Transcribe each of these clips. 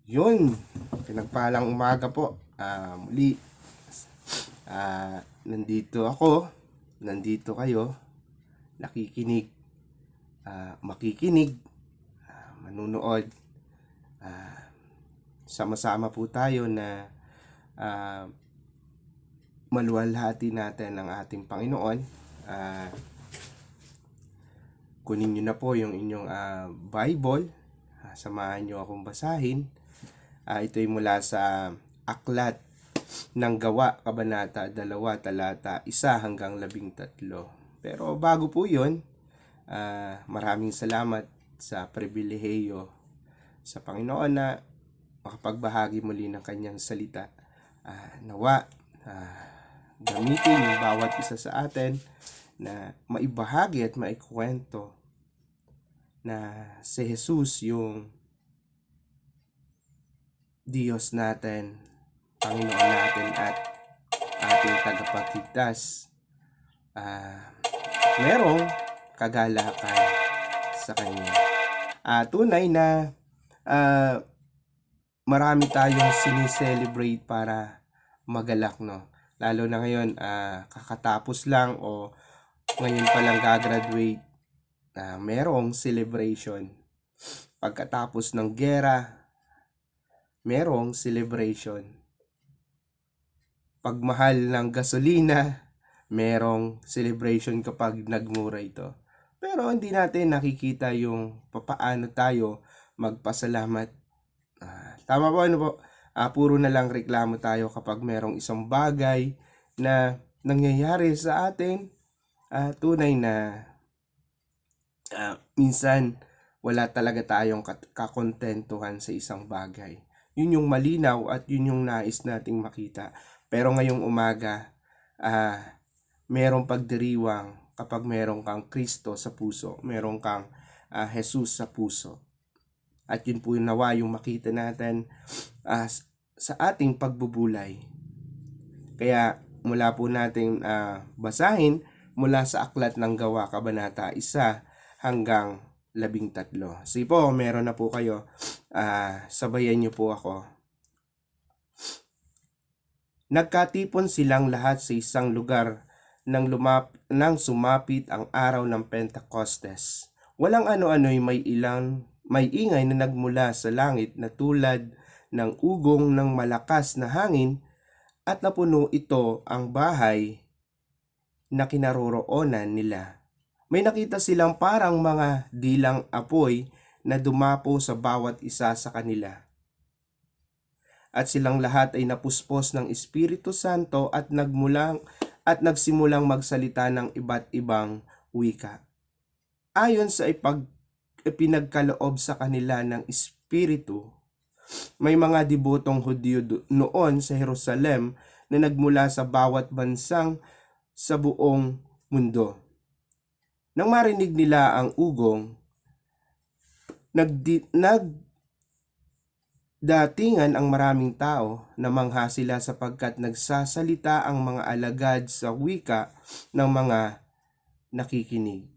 Yun, pinagpalang umaga po. Muli, nandito ako, nandito kayo, nakikinig, makikinig, manunood. Sama-sama po tayo na ah, maluwalhati natin ang ating Panginoon. Ah, Kunin nyo na po yung inyong Bible. Samahan nyo akong basahin. Ito ay mula sa Aklat ng Gawa, Kabanata 2, talata 1 hanggang 13. Pero bago po yun, maraming salamat sa pribilehiyo sa Panginoon na makapagbahagi muli ng kanyang salita. Nawa, gamitin yung bawat isa sa atin na maibahagi at maikwento na si Jesus yung Diyos natin, Panginoon natin at ating tagapagligtas. Merong kagalakan sa Kanya. Tunay na marami tayong sinicelebrate para magalak, no? Lalo na ngayon, kakatapos lang o ngayon pa lang gagraduate, merong celebration. Pagkatapos ng gera, merong celebration. Pagmahal ng gasolina, merong celebration kapag nagmura ito. Pero hindi natin nakikita yung papaano tayo magpasalamat. Tama po, ano po? Puro na lang reklamo tayo kapag merong isang bagay na nangyayari sa atin. Tunay na minsan wala talaga tayong kakontentuhan sa isang bagay. Yun yung malinaw at yun yung nais nating makita. Pero ngayong umaga, merong pagdiriwang kapag merong kang Kristo sa puso, merong kang Jesus sa puso. At yun po nawa yung makita natin sa ating pagbubulay. Kaya mula po nating basahin mula sa Aklat ng Gawa, Kabanata 1 hanggang 13. Sige po, meron na po kayo. Sabayan niyo po ako. Nagkatipon silang lahat sa isang lugar nang sumapit ang araw ng Pentecostes. Walang ano-ano'y may ingay na nagmula sa langit na tulad ng ugong ng malakas na hangin at napuno ito ang bahay na kinaroroonan nila. May nakita silang parang mga dilang apoy na dumapo sa bawat isa sa kanila. At silang lahat ay napuspos ng Espiritu Santo at nagsimulang magsalita ng iba't ibang wika. Ayon sa ipinagkaloob sa kanila ng Espiritu, may mga debotong Hudyo noon sa Jerusalem na nagmula sa bawat bansang sa buong mundo. Nang marinig nila ang ugong, nagdatingan ang maraming tao, namangha sila sapagkat nagsasalita ang mga alagad sa wika ng mga nakikinig.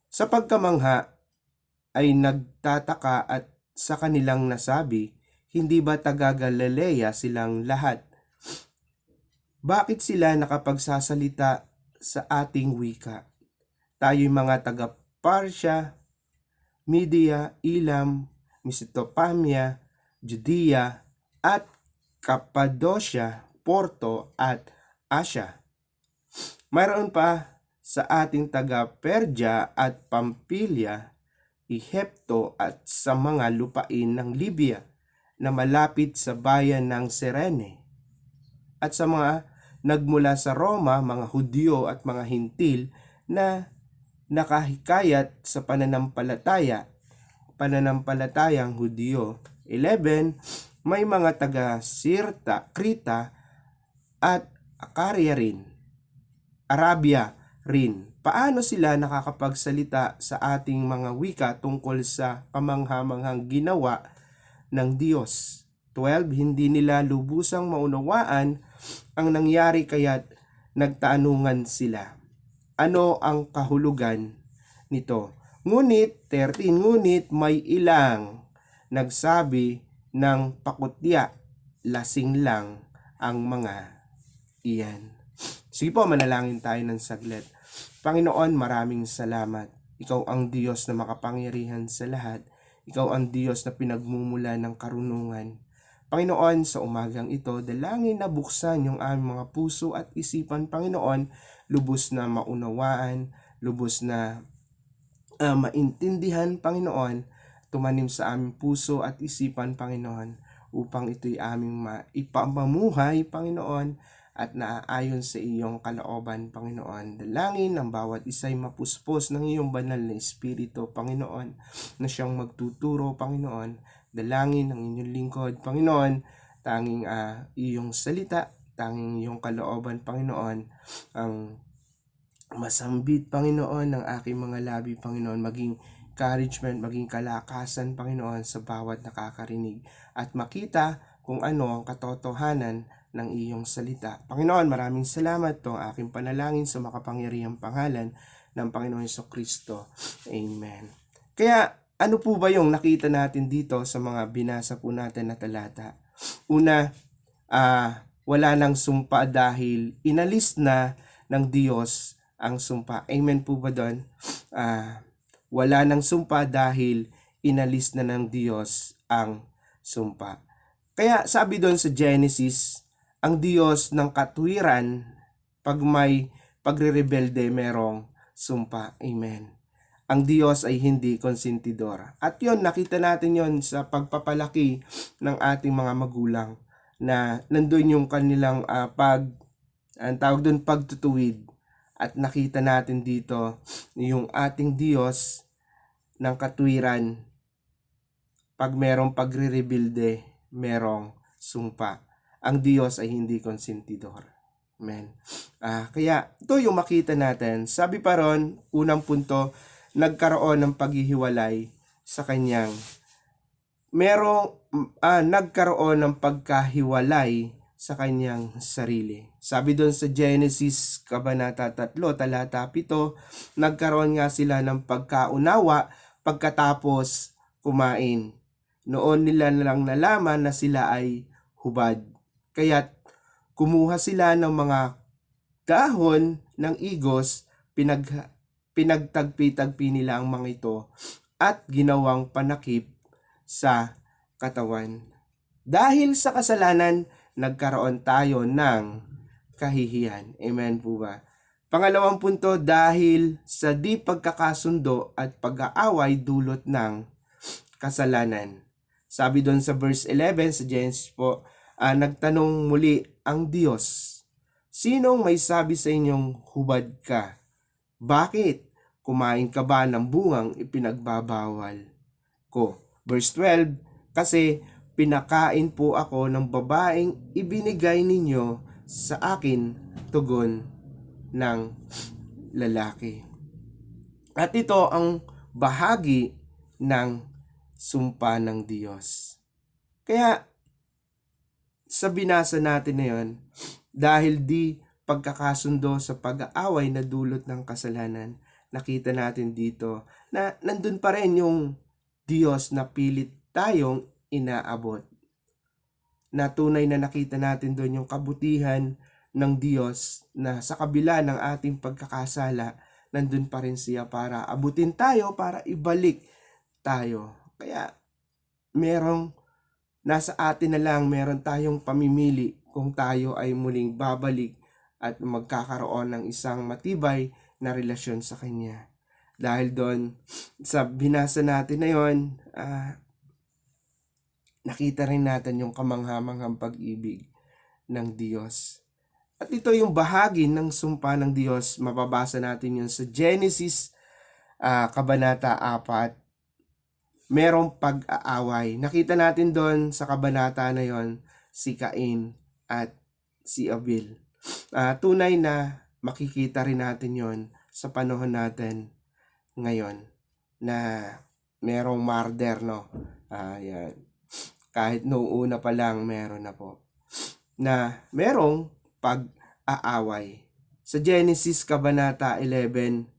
Sa pagkamangha ay nagtataka at sa kanilang nasabi, hindi ba taga Galilea silang lahat? Bakit sila nakapagsasalita sa ating wika? Tayo'y mga taga Parsya, Media, Elam, Mesopotamia, Judea, at Cappadocia, Porto at Asia. Mayroon pa sa ating taga Persia at Pamphylia, Ehipto at sa mga lupain ng Libya na malapit sa bayan ng Cyrene, at sa mga nagmula sa Roma, mga Hudyo at mga Hintil na nakahikayat sa pananampalatayang Hudyo. 11. May mga taga Sirta, Krita at Arabia rin. Paano sila nakakapagsalita sa ating mga wika tungkol sa kamanghamanghang ginawa ng Diyos? 12. Hindi nila lubusang maunawaan ang nangyari kaya't nagtanungan sila. Ano ang kahulugan nito? Ngunit may ilang nagsabi ng pakutya, lasing lang ang mga iyan. Sige po, manalangin tayo ng saglit. Panginoon, maraming salamat. Ikaw ang Diyos na makapangyarihan sa lahat. Ikaw ang Diyos na pinagmumula ng karunungan. Panginoon, sa umagang ito, dalangin na buksan yung aming mga puso at isipan, Panginoon, lubos na maunawaan, lubos na maintindihan, Panginoon, tumanim sa aming puso at isipan, Panginoon, upang ito'y aming maipamuhay, Panginoon, at naaayon sa iyong kalooban, Panginoon. Dalangin ang bawat isa'y mapuspos ng iyong banal na Espiritu, Panginoon, na siyang magtuturo, Panginoon. Dalangin ang inyong lingkod, Panginoon, tanging iyong salita, tanging iyong kalooban, Panginoon, ang masambit, Panginoon, ng aking mga labi, Panginoon, maging encouragement, maging kalakasan, Panginoon, sa bawat nakakarinig at makita kung ano ang katotohanan ng iyong salita. Panginoon, maraming salamat to aking panalangin sa makapangyarihang pangalan ng Panginoon Jesucristo. Amen. Kaya, ano po ba yung nakita natin dito sa mga binasa po natin na talata? Una, wala nang sumpa dahil inalis na ng Diyos ang sumpa. Amen po ba doon? Wala nang sumpa dahil inalis na ng Diyos ang sumpa. Kaya sabi doon sa Genesis, ang Diyos ng katwiran, pag may pagre-rebelde, merong sumpa. Amen. Ang Diyos ay hindi konsentidor. At yon, nakita natin yon sa pagpapalaki ng ating mga magulang, na nandun yung kanilang ang tawag doon, pagtutuwid. At nakita natin dito yung ating Diyos ng katwiran, pag merong pagre-rebelde, merong sumpa. Ang Diyos ay hindi konsentidor. Amen. Kaya ito yung makita natin. Sabi pa ron, unang punto, nagkaroon ng paghihiwalay sa kanyang nagkaroon ng pagkahiwalay sa kanyang sarili. Sabi doon sa Genesis Kabanata 3, talata 7, nagkaroon nga sila ng pagkaunawa pagkatapos kumain. Noon nila lang nalaman na sila ay hubad. Kaya't kumuha sila ng mga dahon ng igos, pinagtagpi-tagpi nila ang mga ito at ginawang panakip sa katawan. Dahil sa kasalanan, nagkaroon tayo ng kahihiyan. Amen po ba? Pangalawang punto, dahil sa di pagkakasundo at pag-aaway dulot ng kasalanan. Sabi doon sa verse 11 sa Genesis po, nagtanong muli ang Diyos, sinong may sabi sa inyong hubad ka? Bakit? Kumain ka ba ng bungang ipinagbabawal ko? Verse 12, kasi pinakain po ako ng babaeng ibinigay ninyo sa akin, tugon ng lalaki. At ito ang bahagi ng sumpa ng Diyos. Kaya sa binasa natin na yun, dahil di pagkakasundo sa pag-aaway na dulot ng kasalanan, nakita natin dito na nandun pa rin yung Diyos na pilit tayong inaabot. Na tunay na nakita natin doon yung kabutihan ng Diyos na sa kabila ng ating pagkakasala, nandun pa rin siya para abutin tayo, para ibalik tayo. Kaya nasa atin na lang, meron tayong pamimili kung tayo ay muling babalik at magkakaroon ng isang matibay na relasyon sa Kanya. Dahil doon, sa binasa natin na yon, nakita rin natin yung kamanghamanghang pag-ibig ng Diyos. At ito yung bahagi ng sumpa ng Diyos. Mababasa natin yun sa Genesis Kabanata 4. Merong pag-aaway. Nakita natin doon sa kabanata na yon si Cain at si Abel. Tunay na makikita rin natin yon sa panahon natin ngayon na merong murder, no? Yan. Kahit noong una pa lang meron na po. Na merong pag-aaway. Sa Genesis Kabanata 11,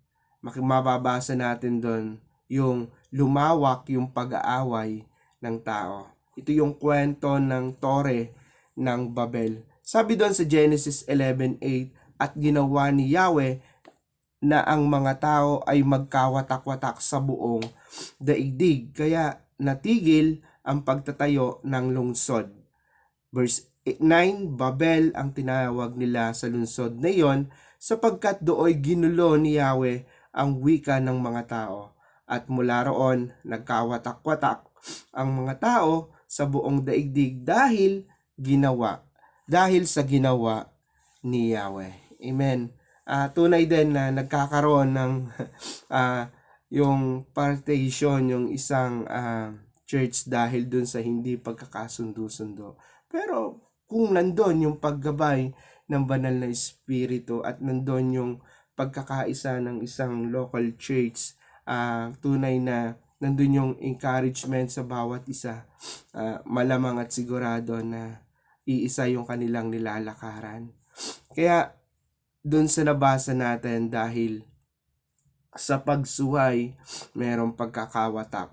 mababasa natin doon yung lumawak yung pag-aaway ng tao. Ito yung kwento ng Tore ng Babel. Sabi doon sa Genesis 11:8, at ginawa ni Yahweh na ang mga tao ay magkawatak-watak sa buong daigdig, kaya natigil ang pagtatayo ng lungsod. Verse 9, Babel ang tinawag nila sa lungsod na iyon sapagkat dooy ginulo ni Yahweh ang wika ng mga tao. At mula roon, nagkawatak-watak ang mga tao sa buong daigdig dahil sa ginawa ni Yahweh. Amen. Tunay din na nagkakaroon ng yung partition, yung isang church dahil dun sa hindi pagkakasundo-sundo. Pero kung nandun yung paggabay ng banal na espiritu at nandun yung pagkakaisa ng isang local church, tunay na nandun yung encouragement sa bawat isa, malamang at sigurado na iisa yung kanilang nilalakaran. Kaya dun sa nabasa natin, dahil sa pagsuway merong pagkakawatak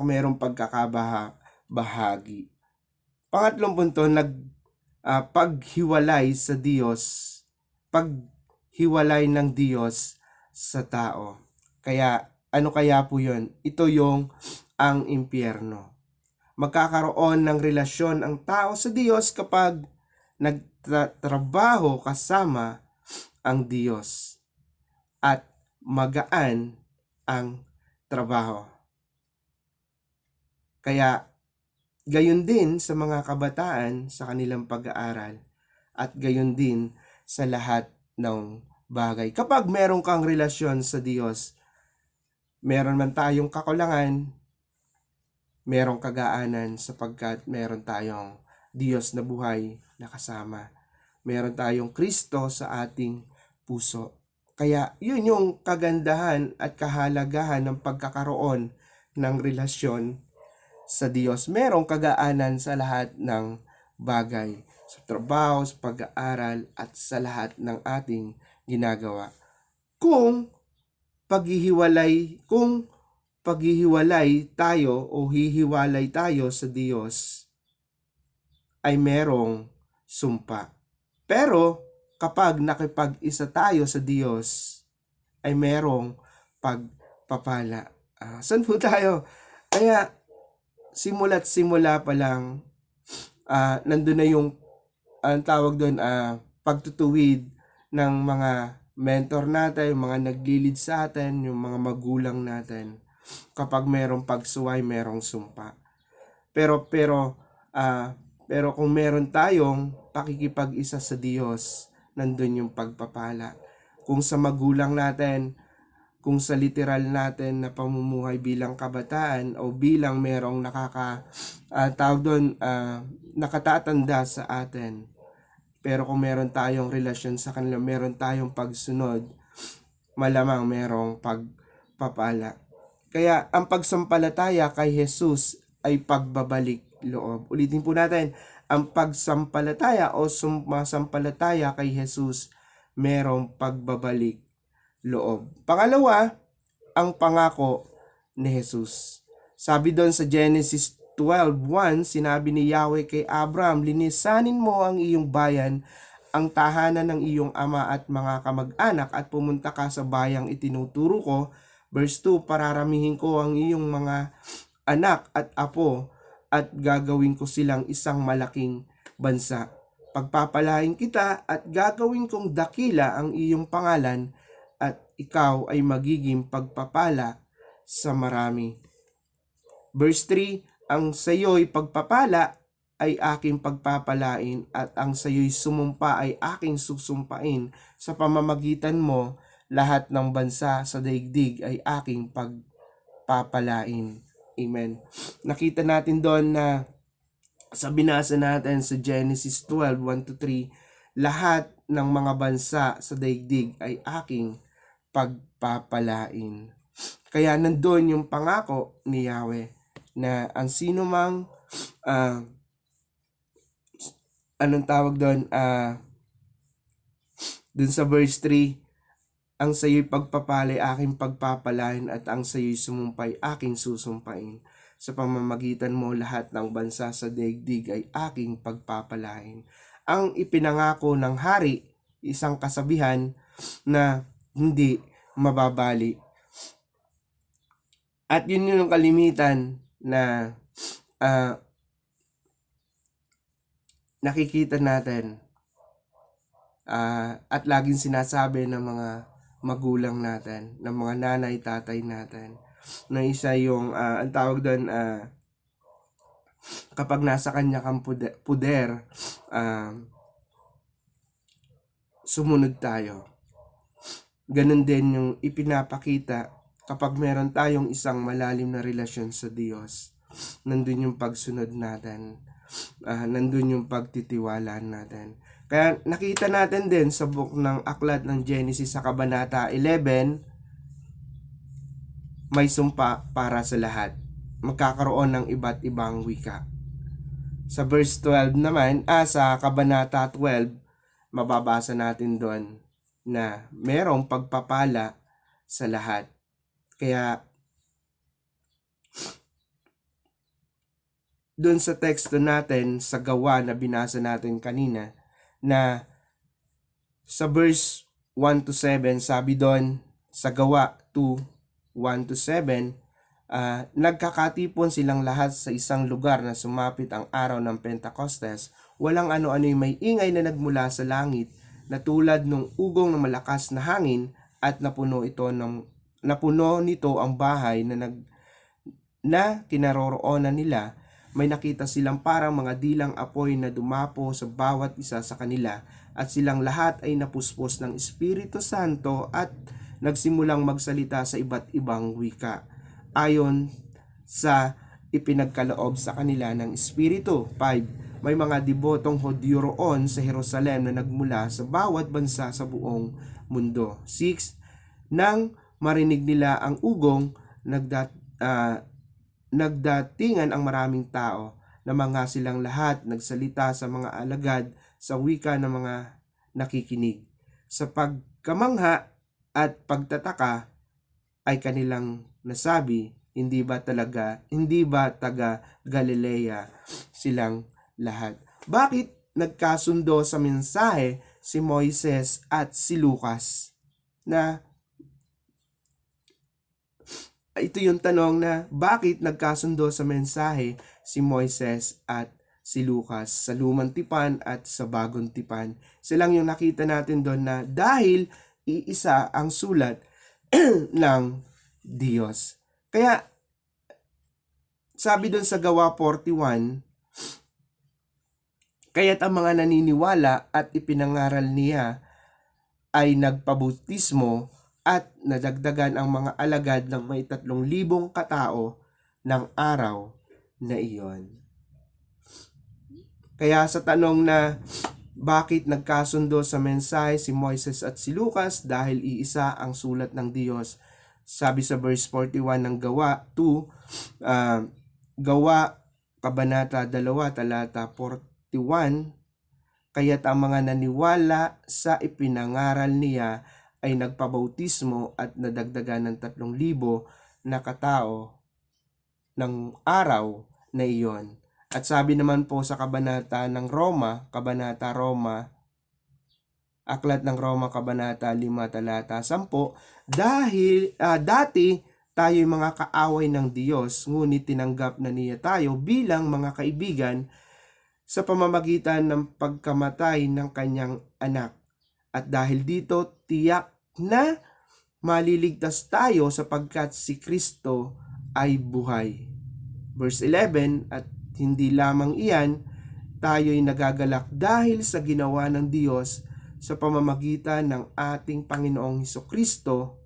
merong pagkakabahagi. Pangatlong punto, paghiwalay sa Diyos, paghiwalay ng Diyos sa tao. Kaya ano kaya po yun? Ito yung ang impyerno. Magkakaroon ng relasyon ang tao sa Diyos kapag nagtatrabaho kasama ang Diyos at magaan ang trabaho. Kaya gayon din sa mga kabataan sa kanilang pag-aaral at gayon din sa lahat ng bagay. Kapag meron kang relasyon sa Diyos, meron man tayong kakulangan, merong kagaanan sapagkat meron tayong Diyos na buhay na kasama. Meron tayong Kristo sa ating puso. Kaya yun yung kagandahan at kahalagahan ng pagkakaroon ng relasyon sa Diyos. Merong kagaanan sa lahat ng bagay, sa trabaho, sa pag-aaral, at sa lahat ng ating ginagawa. Kung paghihiwalay tayo o hihiwalay tayo sa Diyos, ay merong sumpa. Pero kapag nakipag-isa tayo sa Diyos, ay merong pagpapala. Saan po tayo? Kaya simula't simula pa lang, nandun na yung ang tawag doon, pagtutuwid ng mga mentor natin, yung mga naglilid sa atin, yung mga magulang natin. Kapag merong pagsuway, merong sumpa. Pero kung meron tayong pakikipag-isa sa Diyos, nandun yung pagpapala. Kung sa magulang natin, kung sa literal natin na pamumuhay bilang kabataan o bilang merong nakatatanda sa atin. Pero kung meron tayong relasyon sa kanila, meron tayong pagsunod, malamang merong pagpapala. Kaya ang pagsampalataya kay Jesus ay pagbabalik loob. Ulitin po natin, ang pagsampalataya o sumasampalataya kay Jesus, merong pagbabalik loob. Pangalawa, ang pangako ni Jesus. Sabi doon sa Genesis 12:1, sinabi ni Yahweh kay Abraham, linisanin mo ang iyong bayan, ang tahanan ng iyong ama at mga kamag-anak at pumunta ka sa bayang itinuturo ko. Verse 2, pararamihin ko ang iyong mga anak at apo at gagawin ko silang isang malaking bansa. Pagpapalain kita at gagawin kong dakila ang iyong pangalan at ikaw ay magiging pagpapala sa marami. Verse 3, ang sayo'y pagpapala ay aking pagpapalain at ang sayo'y sumumpa ay aking susumpain. Sa pamamagitan mo, lahat ng bansa sa daigdig ay aking pagpapalain. Amen. Nakita natin doon na sa binasa natin sa Genesis 12:1-3, lahat ng mga bansa sa daigdig ay aking pagpapalain. Kaya nandoon yung pangako ni Yahweh na ang sino mang dun sa verse 3, ang sayo'y pagpapalay aking pagpapalain at ang sayo'y sumumpay aking susumpain. Sa pamamagitan mo, lahat ng bansa sa daigdig ay aking pagpapalain. Ang ipinangako ng hari, isang kasabihan na hindi mababali. At yun yung kalimitan na nakikita natin at laging sinasabi ng mga magulang natin, ng mga nanay, tatay natin, na isa yung, ang tawag doon, kapag nasa kanya kang puder, sumunod tayo. Ganun din yung ipinapakita kapag meron tayong isang malalim na relasyon sa Diyos. Nandun yung pagsunod natin. Nandun yung pagtitiwala natin. Kaya nakita natin din sa book ng aklat ng Genesis sa Kabanata 11, may sumpa para sa lahat. Magkakaroon ng iba't ibang wika. Sa verse 12 naman, sa Kabanata 12, mababasa natin doon na merong pagpapala sa lahat. Kaya doon sa teksto natin sa Gawa na binasa natin kanina, na sa verse 1 to 7, sabi doon sa Gawa 2, 1 to 7, nagkakatipon silang lahat sa isang lugar na sumapit ang araw ng Pentecostes. Walang ano-ano'y may ingay na nagmula sa langit na tulad ng ugong ng malakas na hangin, at napuno nito ang bahay na kinaroroonan nila. May nakita silang parang mga dilang apoy na dumapo sa bawat isa sa kanila, at silang lahat ay napuspos ng Espiritu Santo at nagsimulang magsalita sa iba't ibang wika, ayon sa ipinagkaloob sa kanila ng Espiritu. 5. May mga debotong Hudyo roon sa Jerusalem na nagmula sa bawat bansa sa buong mundo. 6. Nang marinig nila ang ugong, nagdatingan ang maraming tao, na mga silang lahat nagsalita sa mga alagad sa wika ng mga nakikinig. Sa pagkamangha at pagtataka ay kanilang nasabi, hindi ba taga Galilea silang lahat? Bakit nagkasundo sa mensahe si Moises at si Lucas? Ito yung tanong na bakit nagkasundo sa mensahe si Moises at si Lucas sa Lumang Tipan at sa Bagong Tipan. Silang yung nakita natin doon na dahil iisa ang sulat ng Diyos. Kaya sabi doon sa Gawa 41, kaya't ang mga naniniwala at ipinangaral niya ay nagpabautismo, at nadagdagan ang mga alagad ng may 3,000 katao ng araw na iyon. Kaya sa tanong na bakit nagkasundo sa mensahe si Moises at si Lucas, dahil iisa ang sulat ng Diyos. Sabi sa verse 41 ng Gawa 2, Gawa Kabanata 2, talata 41, kaya't ang mga naniwala sa ipinangaral niya ay nagpabautismo at nadagdagan ng 3,000 na katao ng araw na iyon. At sabi naman po sa Kabanata Roma, Aklat ng Roma, Kabanata 5, talata 10, dati tayo'y mga kaaway ng Diyos, ngunit tinanggap na niya tayo bilang mga kaibigan sa pamamagitan ng pagkamatay ng kanyang anak. At dahil dito, tiyak na maliligtas tayo sapagkat si Kristo ay buhay. Verse 11, at hindi lamang iyan, tayo'y nagagalak dahil sa ginawa ng Diyos sa pamamagitan ng ating Panginoong Hesukristo,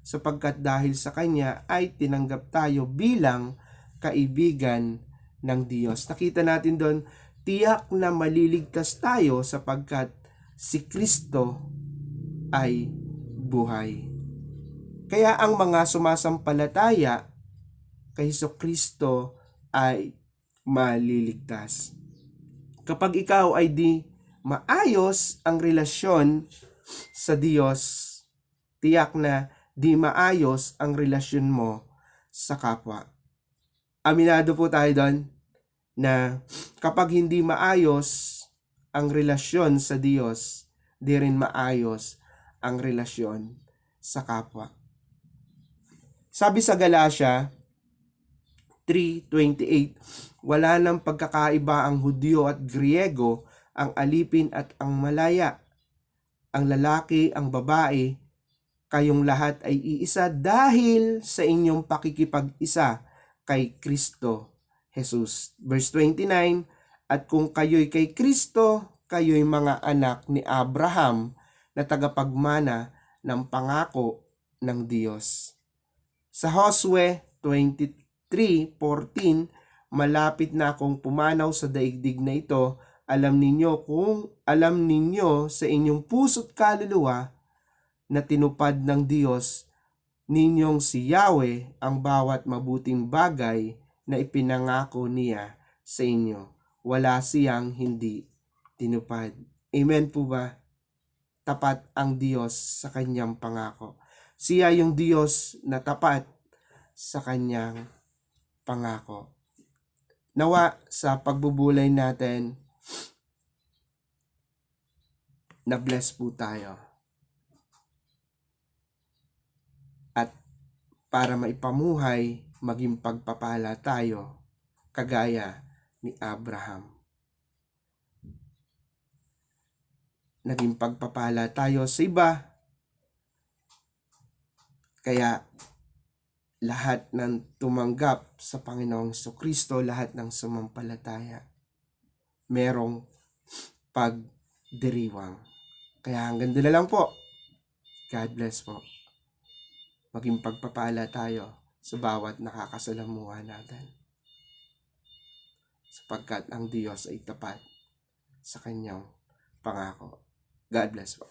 sapagkat dahil sa Kanya ay tinanggap tayo bilang kaibigan ng Diyos. Nakita natin doon, tiyak na maliligtas tayo sapagkat si Kristo ay buhay. Kaya ang mga sumasampalataya kay Hesukristo ay maliligtas. Kapag ikaw ay di maayos ang relasyon sa Diyos, tiyak na di maayos ang relasyon mo sa kapwa. Aminado po tayo doon na kapag hindi maayos ang relasyon sa Diyos, di rin maayos ang relasyon sa kapwa. Sabi sa Galatia 3:28, wala nang pagkakaiba ang Hudyo at Griego, ang alipin at ang malaya, ang lalaki, ang babae, kayong lahat ay iisa dahil sa inyong pakikipag-isa kay Kristo Jesus. Verse 29, at kung kayo'y kay Kristo, kayo'y mga anak ni Abraham na tagapagmana ng pangako ng Diyos. Sa Josue 23:14, malapit na akong pumanaw sa daigdig na ito, alam ninyo sa inyong puso't kaluluwa na tinupad ng Diyos ninyong si Yahweh ang bawat mabuting bagay na ipinangako niya sa inyo. Wala siyang hindi tinupad. Amen po ba? Tapat ang Diyos sa kanyang pangako. Siya yung Diyos na tapat sa kanyang pangako. Nawa sa pagbubulay natin, na bless po tayo. At para maipamuhay, maging pagpapala tayo kagaya ni Abraham. Naging pagpapala tayo sa iba. Kaya lahat ng tumanggap sa Panginoong Jesucristo, lahat ng sumampalataya, merong pagdiriwang. Kaya hanggang doon na lang po. God bless po. Maging pagpapala tayo sa bawat nakakasalamuha natin. Sapagkat ang Diyos ay tapat sa kanyang pangako. God bless po.